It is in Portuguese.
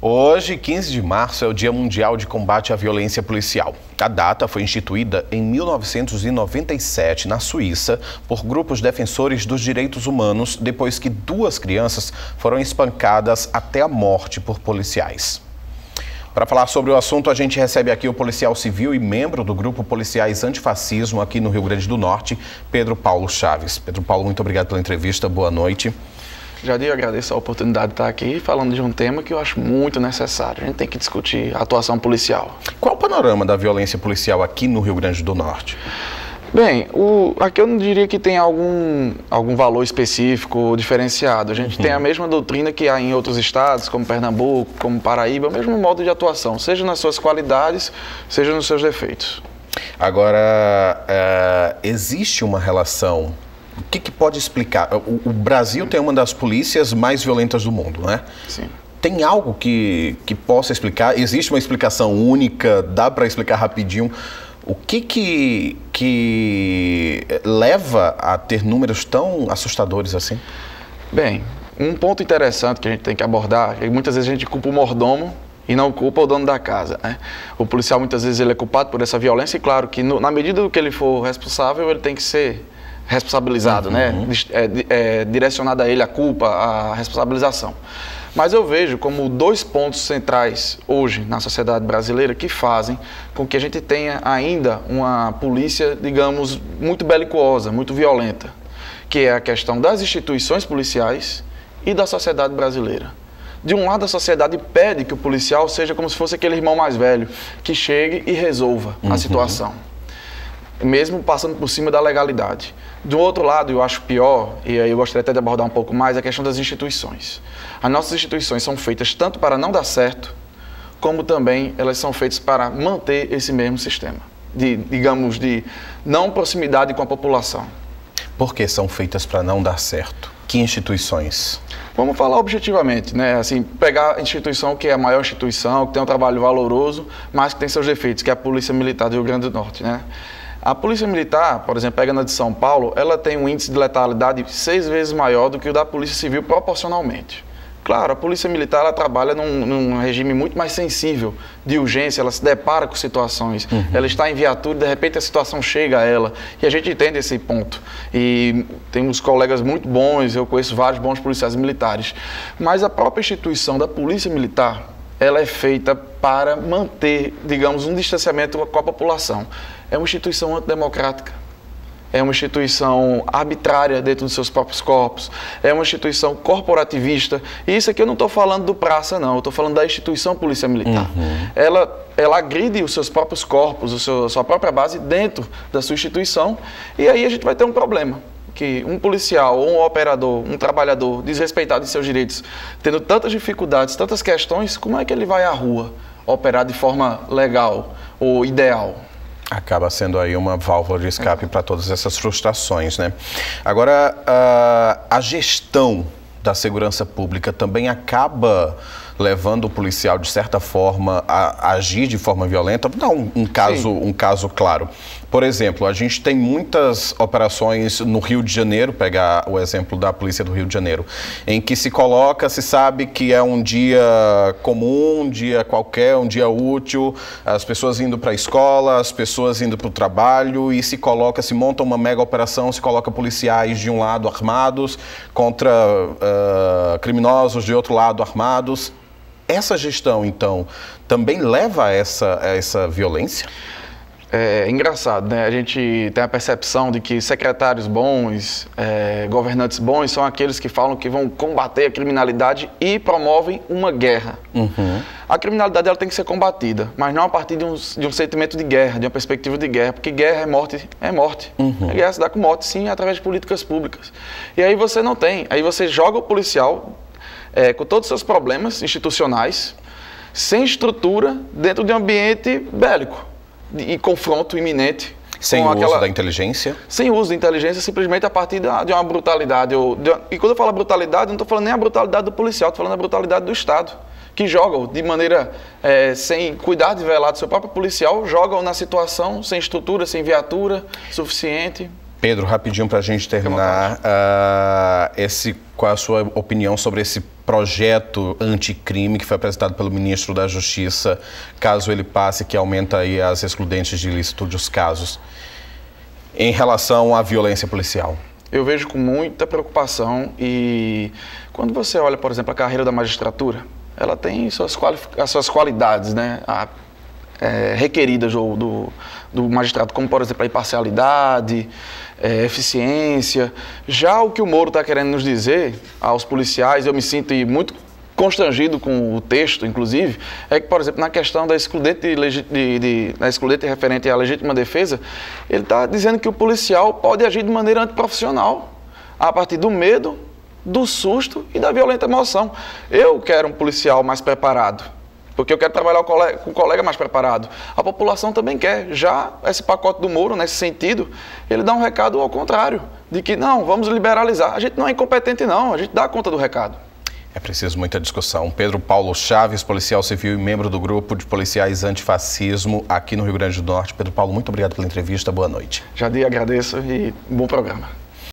Hoje, 15 de março, é o Dia Mundial de Combate à Violência Policial. A data foi instituída em 1997, na Suíça, por grupos defensores dos direitos humanos, depois que 2 crianças foram espancadas até a morte por policiais. Para falar sobre o assunto, a gente recebe aqui o policial civil e membro do Grupo Policiais Antifascismo aqui no Rio Grande do Norte, Pedro Paulo Chaves. Pedro Paulo, muito obrigado pela entrevista, boa noite. Jadir, agradeço a oportunidade de estar aqui falando de um tema que eu acho muito necessário. A gente tem que discutir a atuação policial. Qual o panorama da violência policial aqui no Rio Grande do Norte? Bem, aqui eu não diria que tem algum valor específico diferenciado. A gente tem a mesma doutrina que há em outros estados, como Pernambuco, como Paraíba, o mesmo modo de atuação, seja nas suas qualidades, seja nos seus defeitos. Agora, existe uma relação... O que pode explicar? O Brasil tem uma das polícias mais violentas do mundo, né? Sim. Tem algo que possa explicar? Existe uma explicação única? Dá para explicar rapidinho? O que leva a ter números tão assustadores assim? Bem, um ponto interessante que a gente tem que abordar é que muitas vezes a gente culpa o mordomo e não culpa o dono da casa, né? O policial muitas vezes ele é culpado por essa violência e claro que na medida do que ele for responsável, ele tem que ser responsabilizado, né? Direcionada a ele a culpa, a responsabilização. Mas eu vejo como 2 pontos centrais hoje na sociedade brasileira que fazem com que a gente tenha ainda uma polícia, digamos, muito belicosa, muito violenta, que é a questão das instituições policiais e da sociedade brasileira. De um lado, a sociedade pede que o policial seja como se fosse aquele irmão mais velho, que chegue e resolva a situação, mesmo passando por cima da legalidade. Do outro lado, eu acho pior, e aí eu gostaria até de abordar um pouco mais, a questão das instituições. As nossas instituições são feitas tanto para não dar certo, como também elas são feitas para manter esse mesmo sistema, digamos, de não proximidade com a população. Por que são feitas para não dar certo? Que instituições? Vamos falar objetivamente, né? Assim, pegar a instituição que é a maior instituição, que tem um trabalho valoroso, mas que tem seus defeitos, que é a Polícia Militar do Rio Grande do Norte, né? A Polícia Militar, por exemplo, pega na de São Paulo, ela tem um índice de letalidade 6 vezes maior do que o da Polícia Civil proporcionalmente. Claro, a Polícia Militar ela trabalha num regime muito mais sensível de urgência, ela se depara com situações, ela está em viatura, de repente a situação chega a ela, e a gente entende esse ponto. E temos colegas muito bons, eu conheço vários bons policiais militares, mas a própria instituição da Polícia Militar, ela é feita para manter, digamos, um distanciamento com a população. É uma instituição antidemocrática, é uma instituição arbitrária dentro dos seus próprios corpos, é uma instituição corporativista. E isso aqui eu não estou falando do praça, não, eu estou falando da instituição Polícia Militar. Ela agride os seus próprios corpos, a sua própria base dentro da sua instituição, e aí a gente vai ter um problema. Que um policial, ou um operador, um trabalhador desrespeitado em seus direitos, tendo tantas dificuldades, tantas questões, como é que ele vai à rua operar de forma legal ou ideal? Acaba sendo aí uma válvula de escape para todas essas frustrações, né? Agora, a gestão da segurança pública também acaba levando o policial, de certa forma, a agir de forma violenta? Vou dar um caso claro. Por exemplo, a gente tem muitas operações no Rio de Janeiro, pegar o exemplo da Polícia do Rio de Janeiro, em que se sabe que é um dia comum, um dia qualquer, um dia útil, as pessoas indo para a escola, as pessoas indo para o trabalho, e se monta uma mega operação, se coloca policiais de um lado armados contra criminosos de outro lado armados. Essa gestão, então, também leva a essa violência? É engraçado, né? A gente tem a percepção de que secretários bons, governantes bons, são aqueles que falam que vão combater a criminalidade e promovem uma guerra. A criminalidade ela tem que ser combatida, mas não a partir de um sentimento de guerra, de uma perspectiva de guerra, porque guerra é morte, é morte. A guerra se dá com morte, sim, através de políticas públicas. E aí você não tem, aí você joga o policial com todos os seus problemas institucionais, sem estrutura, dentro de um ambiente bélico e confronto iminente. Sem o uso da inteligência? Sem o uso da inteligência, simplesmente a partir de uma brutalidade. E quando eu falo brutalidade, não estou falando nem a brutalidade do policial, estou falando a brutalidade do Estado, que jogam de maneira sem cuidar de velar do seu próprio policial, jogam na situação sem estrutura, sem viatura suficiente. Pedro, rapidinho para a gente terminar, qual é a sua opinião sobre esse projeto anticrime que foi apresentado pelo ministro da Justiça, caso ele passe, que aumenta aí as excludentes de ilícito dos casos, em relação à violência policial? Eu vejo com muita preocupação e quando você olha, por exemplo, a carreira da magistratura, ela tem as suas qualidades, né? Requeridas do magistrado, como, por exemplo, a imparcialidade, eficiência. Já o que o Moro está querendo nos dizer aos policiais, eu me sinto muito constrangido com o texto, inclusive, é que, por exemplo, na questão da excludente, da excludente referente à legítima defesa, ele está dizendo que o policial pode agir de maneira antiprofissional, a partir do medo, do susto e da violenta emoção. Eu quero um policial mais preparado, porque eu quero trabalhar com um colega mais preparado. A população também quer. Já esse pacote do Moro, nesse sentido, ele dá um recado ao contrário, de que não, vamos liberalizar. A gente não é incompetente não, a gente dá conta do recado. É preciso muita discussão. Pedro Paulo Chaves, policial civil e membro do grupo de policiais antifascismo aqui no Rio Grande do Norte. Pedro Paulo, muito obrigado pela entrevista, boa noite. Jadir, agradeço e bom programa.